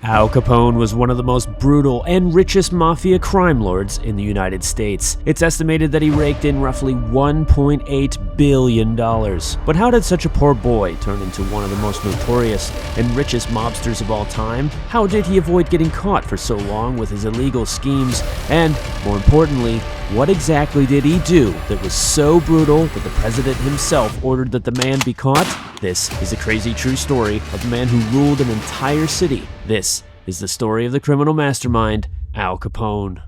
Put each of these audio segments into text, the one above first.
Al Capone was one of the most brutal and richest mafia crime lords in the United States. It's estimated that he raked in roughly $1.8 billion. But how did such a poor boy turn into one of the most notorious and richest mobsters of all time? How did he avoid getting caught for so long with his illegal schemes? And, more importantly, what exactly did he do that was so brutal that the president himself ordered that the man be caught? This is a crazy true story of the man who ruled an entire city. This is the story of the criminal mastermind, Al Capone.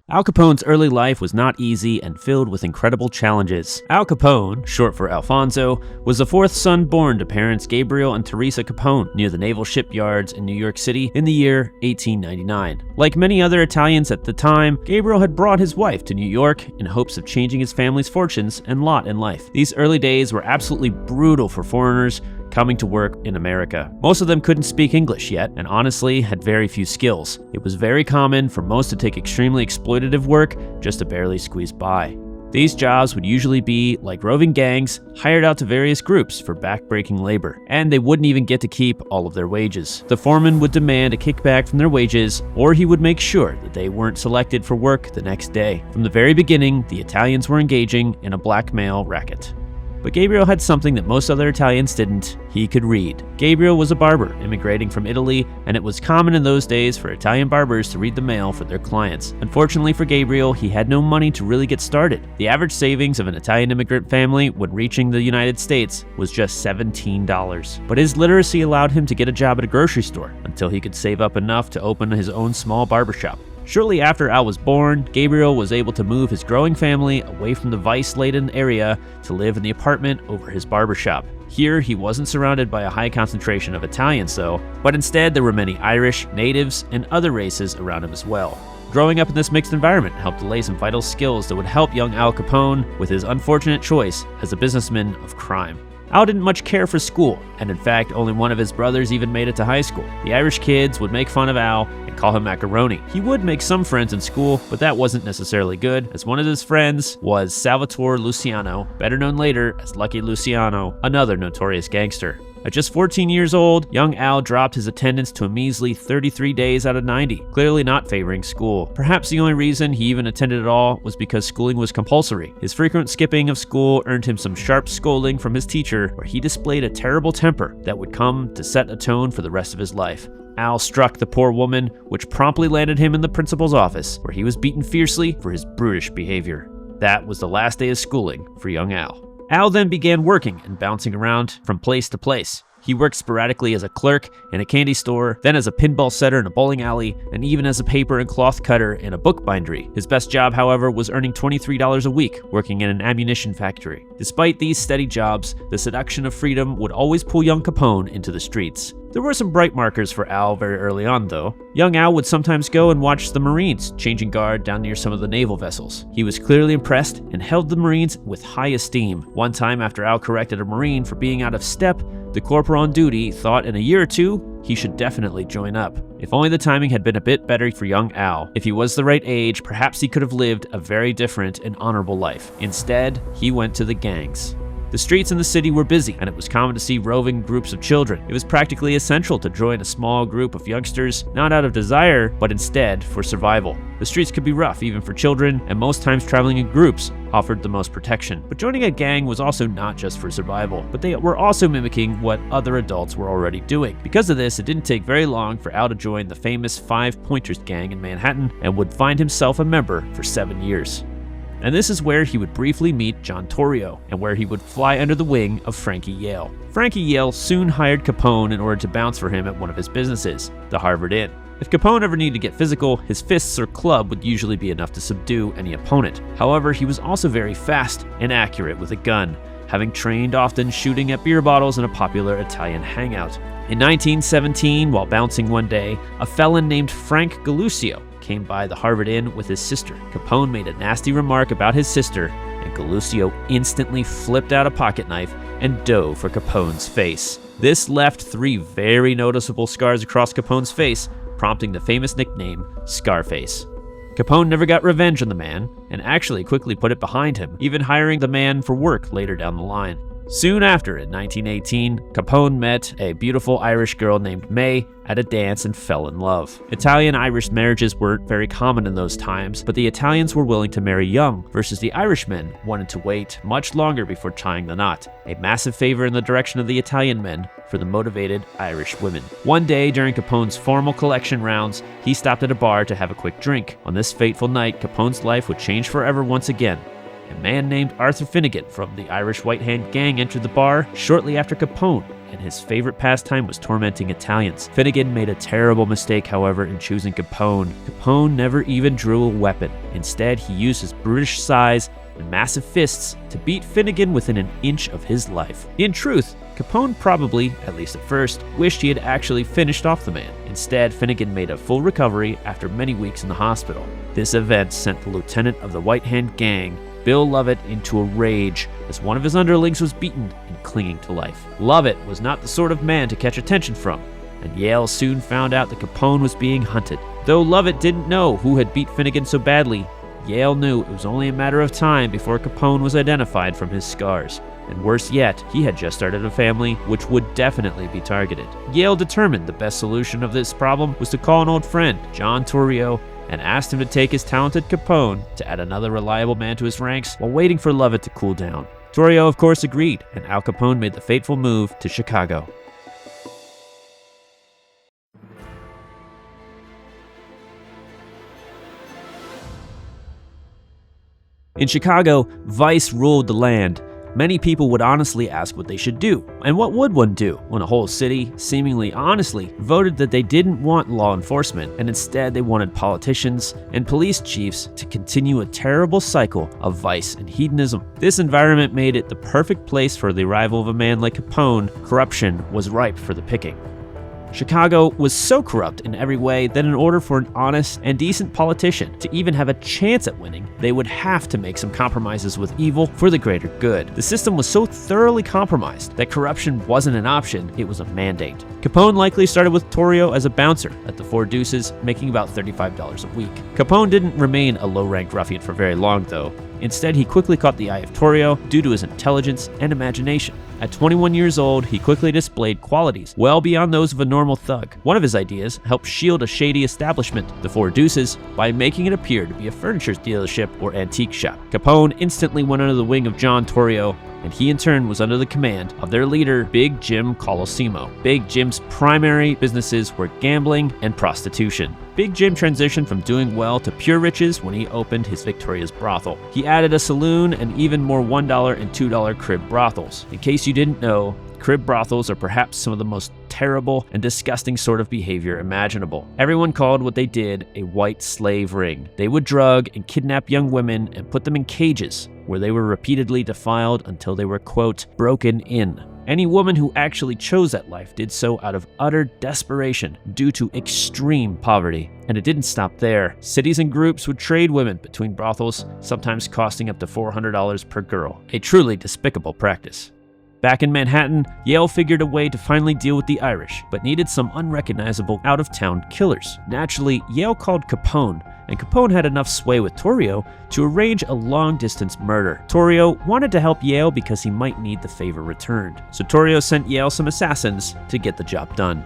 Al Capone's early life was not easy and filled with incredible challenges. Al Capone, short for Alfonso, was the fourth son born to parents Gabriel and Teresa Capone near the naval shipyards in New York City in the year 1899. Like many other Italians at the time, Gabriel had brought his wife to New York in hopes of changing his family's fortunes and lot in life. These early days were absolutely brutal for foreigners coming to work in America. Most of them couldn't speak English yet, and honestly had very few skills. It was very common for most to take extremely exploitative work just to barely squeeze by. These jobs would usually be like roving gangs hired out to various groups for backbreaking labor, and they wouldn't even get to keep all of their wages. The foreman would demand a kickback from their wages, or he would make sure that they weren't selected for work the next day. From the very beginning, the Italians were engaging in a blackmail racket. But Gabriel had something that most other Italians didn't. He could read. Gabriel was a barber immigrating from Italy, and it was common in those days for Italian barbers to read the mail for their clients. Unfortunately for Gabriel, he had no money to really get started. The average savings of an Italian immigrant family when reaching the United States was just $17. But his literacy allowed him to get a job at a grocery store until he could save up enough to open his own small barbershop. Shortly after Al was born, Gabriel was able to move his growing family away from the vice-laden area to live in the apartment over his barbershop. Here, he wasn't surrounded by a high concentration of Italians though, but instead there were many Irish, natives, and other races around him as well. Growing up in this mixed environment helped to lay some vital skills that would help young Al Capone with his unfortunate choice as a businessman of crime. Al didn't much care for school, and in fact, only one of his brothers even made it to high school. The Irish kids would make fun of Al and call him macaroni. He would make some friends in school, but that wasn't necessarily good, as one of his friends was Salvatore Luciano, better known later as Lucky Luciano, another notorious gangster. At just 14 years old, young Al dropped his attendance to a measly 33 days out of 90, clearly not favoring school. Perhaps the only reason he even attended at all was because schooling was compulsory. His frequent skipping of school earned him some sharp scolding from his teacher, where he displayed a terrible temper that would come to set a tone for the rest of his life. Al struck the poor woman, which promptly landed him in the principal's office, where he was beaten fiercely for his brutish behavior. That was the last day of schooling for young Al. Al then began working and bouncing around from place to place. He worked sporadically as a clerk in a candy store, then as a pinball setter in a bowling alley, and even as a paper and cloth cutter in a bookbindery. His best job, however, was earning $23 a week, working in an ammunition factory. Despite these steady jobs, the seduction of freedom would always pull young Capone into the streets. There were some bright markers for Al very early on, though. Young Al would sometimes go and watch the Marines changing guard down near some of the naval vessels. He was clearly impressed and held the Marines with high esteem. One time, after Al corrected a Marine for being out of step, the corporal on duty thought in a year or two he should definitely join up. If only the timing had been a bit better for young Al. If he was the right age, perhaps he could have lived a very different and honorable life. Instead, he went to the gangs. The streets in the city were busy, and it was common to see roving groups of children. It was practically essential to join a small group of youngsters, not out of desire, but instead for survival. The streets could be rough, even for children, and most times traveling in groups offered the most protection. But joining a gang was also not just for survival, but they were also mimicking what other adults were already doing. Because of this, it didn't take very long for Al to join the famous Five Pointers gang in Manhattan, and would find himself a member for 7 years. And this is where he would briefly meet John Torrio, and where he would fly under the wing of Frankie Yale. Frankie Yale soon hired Capone in order to bounce for him at one of his businesses, the Harvard Inn. If Capone ever needed to get physical, his fists or club would usually be enough to subdue any opponent. However, he was also very fast and accurate with a gun, having trained often shooting at beer bottles in a popular Italian hangout. In 1917, while bouncing one day, a felon named Frank Galusio came by the Harvard Inn with his sister. Capone made a nasty remark about his sister, and Galusio instantly flipped out a pocket knife and dove for Capone's face. This left 3 very noticeable scars across Capone's face, prompting the famous nickname Scarface. Capone never got revenge on the man, and actually quickly put it behind him, even hiring the man for work later down the line. Soon after, in 1918, Capone met a beautiful Irish girl named May at a dance and fell in love. Italian-Irish marriages weren't very common in those times, but the Italians were willing to marry young, versus the Irishmen wanted to wait much longer before tying the knot. A massive favor in the direction of the Italian men for the motivated Irish women. One day, during Capone's formal collection rounds, he stopped at a bar to have a quick drink. On this fateful night, Capone's life would change forever once again. A man named Arthur Finnegan from the Irish White Hand Gang entered the bar shortly after Capone, and his favorite pastime was tormenting Italians. Finnegan made a terrible mistake, however, in choosing Capone. Capone never even drew a weapon. Instead, he used his brutish size and massive fists to beat Finnegan within an inch of his life. In truth, Capone probably, at least at first, wished he had actually finished off the man. Instead, Finnegan made a full recovery after many weeks in the hospital. This event sent the lieutenant of the White Hand Gang, Bill Lovett, into a rage as one of his underlings was beaten and clinging to life. Lovett was not the sort of man to catch attention from, and Yale soon found out that Capone was being hunted. Though Lovett didn't know who had beat Finnegan so badly, Yale knew it was only a matter of time before Capone was identified from his scars. And worse yet, he had just started a family which would definitely be targeted. Yale determined the best solution of this problem was to call an old friend, John Torrio, and asked him to take his talented Capone to add another reliable man to his ranks while waiting for Lovett to cool down. Torrio, of course, agreed, and Al Capone made the fateful move to Chicago. In Chicago, vice ruled the land. Many people would honestly ask what they should do. And what would one do when a whole city, seemingly honestly, voted that they didn't want law enforcement, and instead they wanted politicians and police chiefs to continue a terrible cycle of vice and hedonism? This environment made it the perfect place for the arrival of a man like Capone. Corruption was ripe for the picking. Chicago was so corrupt in every way that in order for an honest and decent politician to even have a chance at winning, they would have to make some compromises with evil for the greater good. The system was so thoroughly compromised that corruption wasn't an option, it was a mandate. Capone likely started with Torrio as a bouncer at the Four Deuces, making about $35 a week. Capone didn't remain a low-ranked ruffian for very long, though. Instead, he quickly caught the eye of Torrio due to his intelligence and imagination. At 21 years old, he quickly displayed qualities well beyond those of a normal thug. One of his ideas helped shield a shady establishment, the Four Deuces, by making it appear to be a furniture dealership or antique shop. Capone instantly went under the wing of John Torrio, and he in turn was under the command of their leader, Big Jim Colosimo. Big Jim's primary businesses were gambling and prostitution. Big Jim transitioned from doing well to pure riches when he opened his Victoria's brothel. He added a saloon and even more $1 and $2 crib brothels. In case you didn't know, crib brothels are perhaps some of the most terrible and disgusting sort of behavior imaginable. Everyone called what they did a white slave ring. They would drug and kidnap young women and put them in cages where they were repeatedly defiled until they were, quote, broken in. Any woman who actually chose that life did so out of utter desperation due to extreme poverty. And it didn't stop there. Cities and groups would trade women between brothels, sometimes costing up to $400 per girl. A truly despicable practice. Back in Manhattan, Yale figured a way to finally deal with the Irish, but needed some unrecognizable out-of-town killers. Naturally, Yale called Capone, and Capone had enough sway with Torrio to arrange a long-distance murder. Torrio wanted to help Yale because he might need the favor returned, so Torrio sent Yale some assassins to get the job done.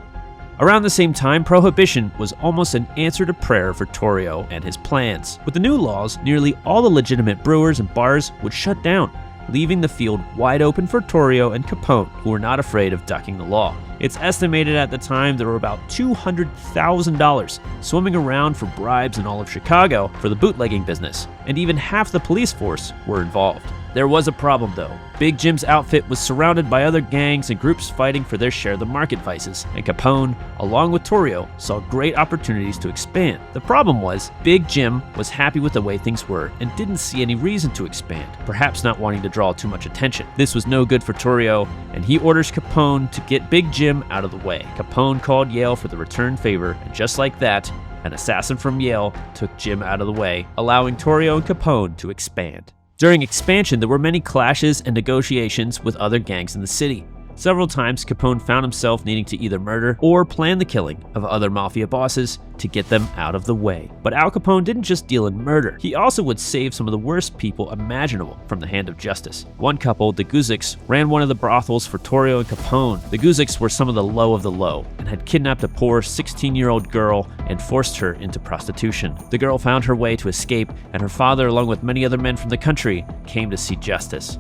Around the same time, Prohibition was almost an answer to prayer for Torrio and his plans. With the new laws, nearly all the legitimate brewers and bars would shut down, leaving the field wide open for Torrio and Capone, who were not afraid of ducking the law. It's estimated at the time there were about $200,000 swimming around for bribes in all of Chicago for the bootlegging business, and even half the police force were involved. There was a problem though. Big Jim's outfit was surrounded by other gangs and groups fighting for their share of the market vices, and Capone, along with Torrio, saw great opportunities to expand. The problem was, Big Jim was happy with the way things were and didn't see any reason to expand, perhaps not wanting to draw too much attention. This was no good for Torrio, and he orders Capone to get Big Jim out of the way. Capone called Yale for the return favor, and just like that, an assassin from Yale took Jim out of the way, allowing Torrio and Capone to expand. During expansion, there were many clashes and negotiations with other gangs in the city. Several times, Capone found himself needing to either murder or plan the killing of other mafia bosses to get them out of the way. But Al Capone didn't just deal in murder. He also would save some of the worst people imaginable from the hand of justice. One couple, the Guziks, ran one of the brothels for Torrio and Capone. The Guziks were some of the low and had kidnapped a poor 16-year-old girl and forced her into prostitution. The girl found her way to escape, and her father, along with many other men from the country, came to see justice.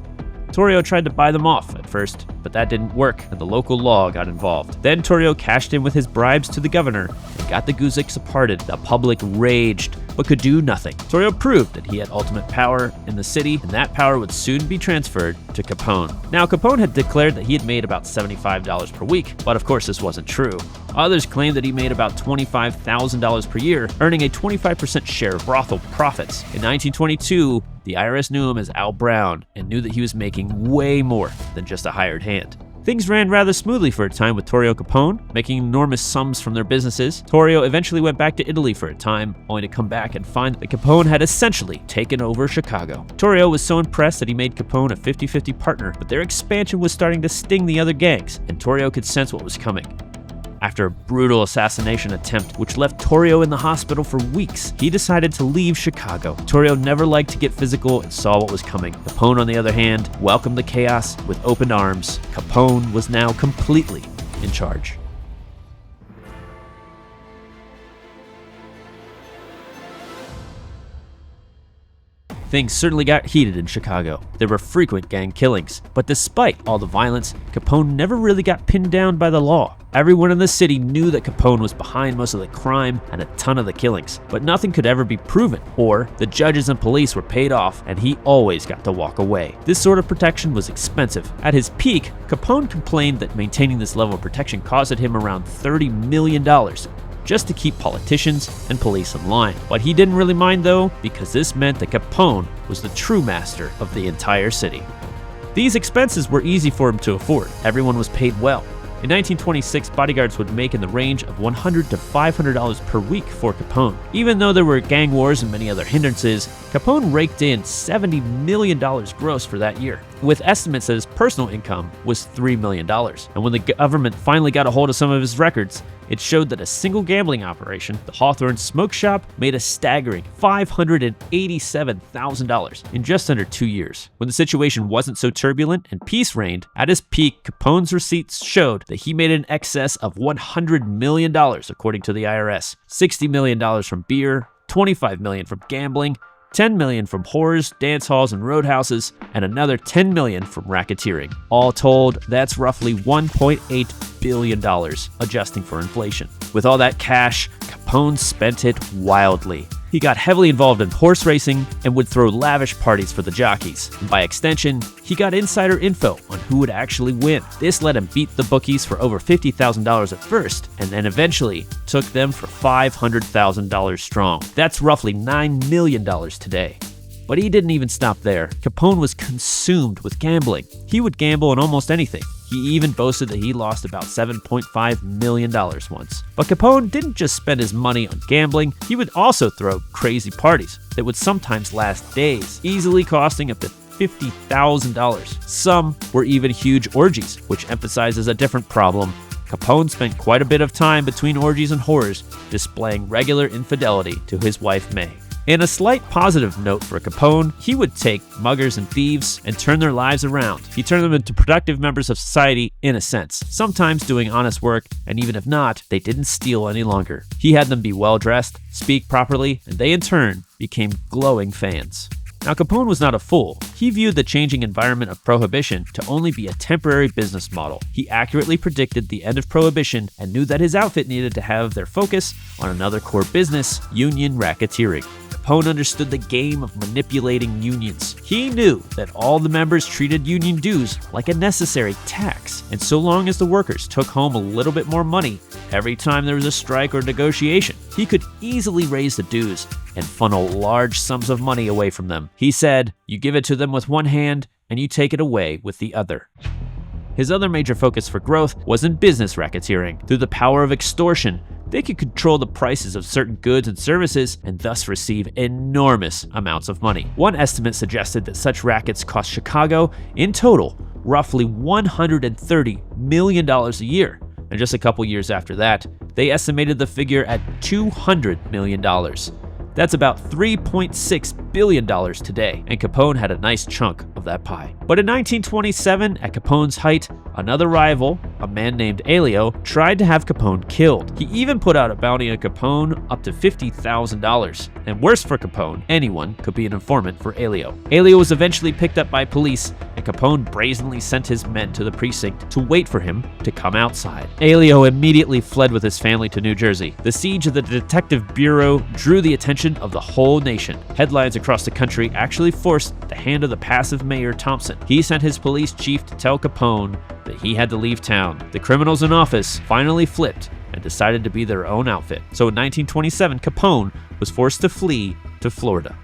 Torrio tried to buy them off at first, but that didn't work, and the local law got involved. Then Torrio cashed in with his bribes to the governor and got the Guziks pardoned. The public raged, but could do nothing. Torrio proved that he had ultimate power in the city, and that power would soon be transferred to Capone. Now, Capone had declared that he had made about $75 per week, but of course this wasn't true. Others claimed that he made about $25,000 per year, earning a 25% share of brothel profits. In 1922, the IRS knew him as Al Brown and knew that he was making way more than just a hired hand. Things ran rather smoothly for a time with Torrio Capone, making enormous sums from their businesses. Torrio eventually went back to Italy for a time, only to come back and find that Capone had essentially taken over Chicago. Torrio was so impressed that he made Capone a 50-50 partner, but their expansion was starting to sting the other gangs, and Torrio could sense what was coming. After a brutal assassination attempt, which left Torrio in the hospital for weeks, he decided to leave Chicago. Torrio never liked to get physical and saw what was coming. Capone, on the other hand, welcomed the chaos with open arms. Capone was now completely in charge. Things certainly got heated in Chicago. There were frequent gang killings, but despite all the violence, Capone never really got pinned down by the law. Everyone in the city knew that Capone was behind most of the crime and a ton of the killings, but nothing could ever be proven, or the judges and police were paid off and he always got to walk away. This sort of protection was expensive. At his peak, Capone complained that maintaining this level of protection costed him around $30 million. Just to keep politicians and police in line. But he didn't really mind though, because this meant that Capone was the true master of the entire city. These expenses were easy for him to afford. Everyone was paid well. In 1926, bodyguards would make in the range of $100 to $500 per week for Capone. Even though there were gang wars and many other hindrances, Capone raked in $70 million gross for that year, with estimates that his personal income was $3 million. And when the government finally got a hold of some of his records, it showed that a single gambling operation, the Hawthorne Smoke Shop, made a staggering $587,000 in just under 2 years. When the situation wasn't so turbulent and peace reigned, at his peak, Capone's receipts showed that he made an excess of $100 million, according to the IRS. $60 million from beer, $25 million from gambling, $10 million from whores, dance halls, and roadhouses, and another $10 million from racketeering. All told, that's roughly $1.8 billion, adjusting for inflation. With all that cash, Capone spent it wildly. He got heavily involved in horse racing and would throw lavish parties for the jockeys. And by extension, he got insider info on who would actually win. This let him beat the bookies for over $50,000 at first, and then eventually took them for $500,000 strong. That's roughly $9 million today. But he didn't even stop there. Capone was consumed with gambling. He would gamble on almost anything. He even boasted that he lost about $7.5 million once. But Capone didn't just spend his money on gambling, he would also throw crazy parties that would sometimes last days, easily costing up to $50,000. Some were even huge orgies, which emphasizes a different problem. Capone spent quite a bit of time between orgies and whores, displaying regular infidelity to his wife May. In a slight positive note for Capone, he would take muggers and thieves and turn their lives around. He turned them into productive members of society in a sense, sometimes doing honest work, and even if not, they didn't steal any longer. He had them be well-dressed, speak properly, and they in turn became glowing fans. Now, Capone was not a fool. He viewed the changing environment of prohibition to only be a temporary business model. He accurately predicted the end of prohibition and knew that his outfit needed to have their focus on another core business, union racketeering. Capone understood the game of manipulating unions. He knew that all the members treated union dues like a necessary tax, and so long as the workers took home a little bit more money every time there was a strike or negotiation, he could easily raise the dues and funnel large sums of money away from them. He said, "You give it to them with one hand, and you take it away with the other." His other major focus for growth was in business racketeering. Through the power of extortion, they could control the prices of certain goods and services and thus receive enormous amounts of money. One estimate suggested that such rackets cost Chicago, in total, roughly $130 million a year. And just a couple years after that, they estimated the figure at $200 million. That's about $3.6 billion today, and Capone had a nice chunk of that pie. But in 1927, at Capone's height, another rival, a man named Elio, tried to have Capone killed. He even put out a bounty on Capone up to $50,000. And worse for Capone, anyone could be an informant for Elio. Elio was eventually picked up by police, and Capone brazenly sent his men to the precinct to wait for him to come outside. Elio immediately fled with his family to New Jersey. The siege of the Detective Bureau drew the attention of the whole nation. Headlines across the country actually forced the hand of the passive Mayor Thompson. He sent his police chief to tell Capone that he had to leave town. The criminals in office finally flipped and decided to be their own outfit. So in 1927, Capone was forced to flee to Florida.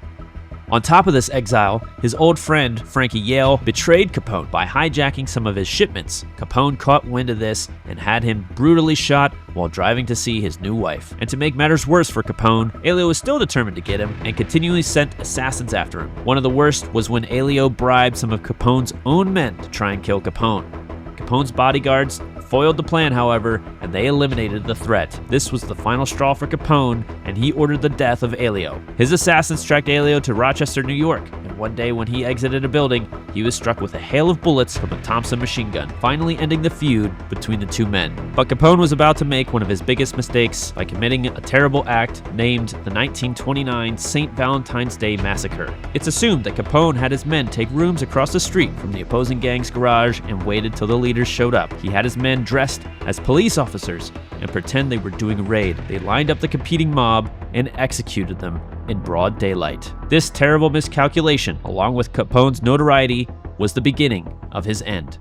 On top of this exile, his old friend, Frankie Yale, betrayed Capone by hijacking some of his shipments. Capone caught wind of this and had him brutally shot while driving to see his new wife. And to make matters worse for Capone, Elio was still determined to get him and continually sent assassins after him. One of the worst was when Elio bribed some of Capone's own men to try and kill Capone. Capone's bodyguards foiled the plan, however, and they eliminated the threat. This was the final straw for Capone, and he ordered the death of Elio. His assassins tracked Elio to Rochester, New York, and one day when he exited a building, he was struck with a hail of bullets from a Thompson machine gun, finally ending the feud between the two men. But Capone was about to make one of his biggest mistakes by committing a terrible act named the 1929 St. Valentine's Day Massacre. It's assumed that Capone had his men take rooms across the street from the opposing gang's garage and waited till the leaders showed up. He had his men dressed as police officers and pretend they were doing a raid. They lined up the competing mob and executed them in broad daylight. This terrible miscalculation, along with Capone's notoriety, was the beginning of his end.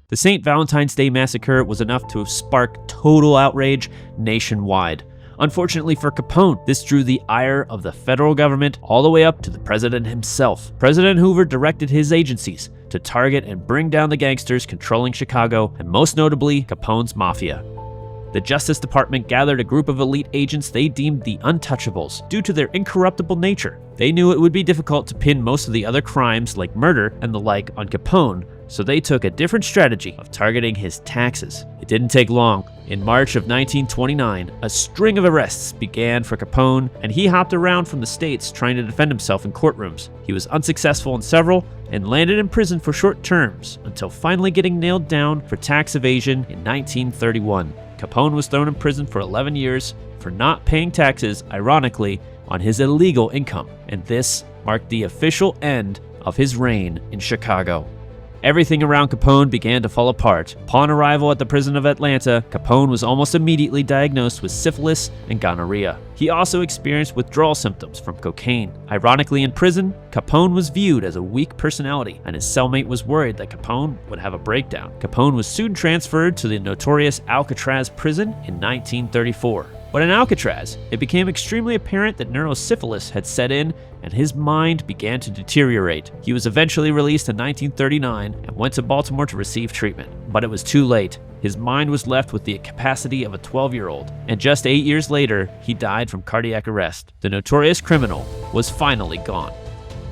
The St. Valentine's Day Massacre was enough to have sparked total outrage nationwide. Unfortunately for Capone, this drew the ire of the federal government all the way up to the president himself. President Hoover directed his agencies to target and bring down the gangsters controlling Chicago, and most notably, Capone's Mafia. The Justice Department gathered a group of elite agents they deemed the untouchables due to their incorruptible nature. They knew it would be difficult to pin most of the other crimes like murder and the like on Capone, so they took a different strategy of targeting his taxes. It didn't take long. In March of 1929, a string of arrests began for Capone, and he hopped around from the states trying to defend himself in courtrooms. He was unsuccessful in several and landed in prison for short terms until finally getting nailed down for tax evasion in 1931. Capone was thrown in prison for 11 years for not paying taxes, ironically, on his illegal income, and this marked the official end of his reign in Chicago. Everything around Capone began to fall apart. Upon arrival at the prison of Atlanta, Capone was almost immediately diagnosed with syphilis and gonorrhea. He also experienced withdrawal symptoms from cocaine. Ironically, in prison, Capone was viewed as a weak personality, and his cellmate was worried that Capone would have a breakdown. Capone was soon transferred to the notorious Alcatraz prison in 1934. But in Alcatraz, it became extremely apparent that neurosyphilis had set in and his mind began to deteriorate. He was eventually released in 1939 and went to Baltimore to receive treatment. But it was too late. His mind was left with the capacity of a 12-year-old, and just 8 years later, he died from cardiac arrest. The notorious criminal was finally gone.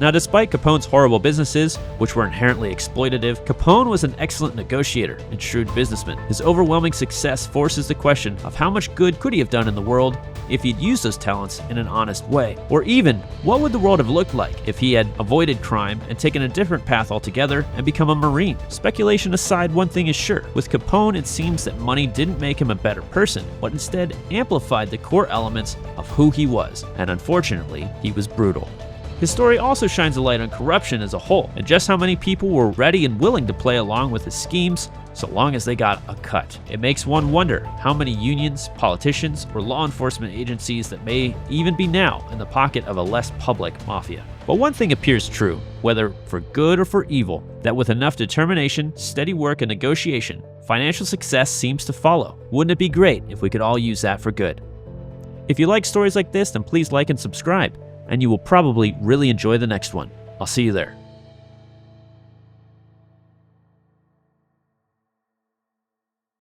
Now, despite Capone's horrible businesses, which were inherently exploitative, Capone was an excellent negotiator and shrewd businessman. His overwhelming success forces the question of how much good could he have done in the world if he'd used those talents in an honest way? Or even, what would the world have looked like if he had avoided crime and taken a different path altogether and become a Marine? Speculation aside, one thing is sure. With Capone, it seems that money didn't make him a better person, but instead amplified the core elements of who he was. And unfortunately, he was brutal. His story also shines a light on corruption as a whole, and just how many people were ready and willing to play along with his schemes so long as they got a cut. It makes one wonder how many unions, politicians, or law enforcement agencies that may even be now in the pocket of a less public mafia. But one thing appears true, whether for good or for evil, that with enough determination, steady work, and negotiation, financial success seems to follow. Wouldn't it be great if we could all use that for good? If you like stories like this, then please like and subscribe, and you will probably really enjoy the next one. I'll see you there.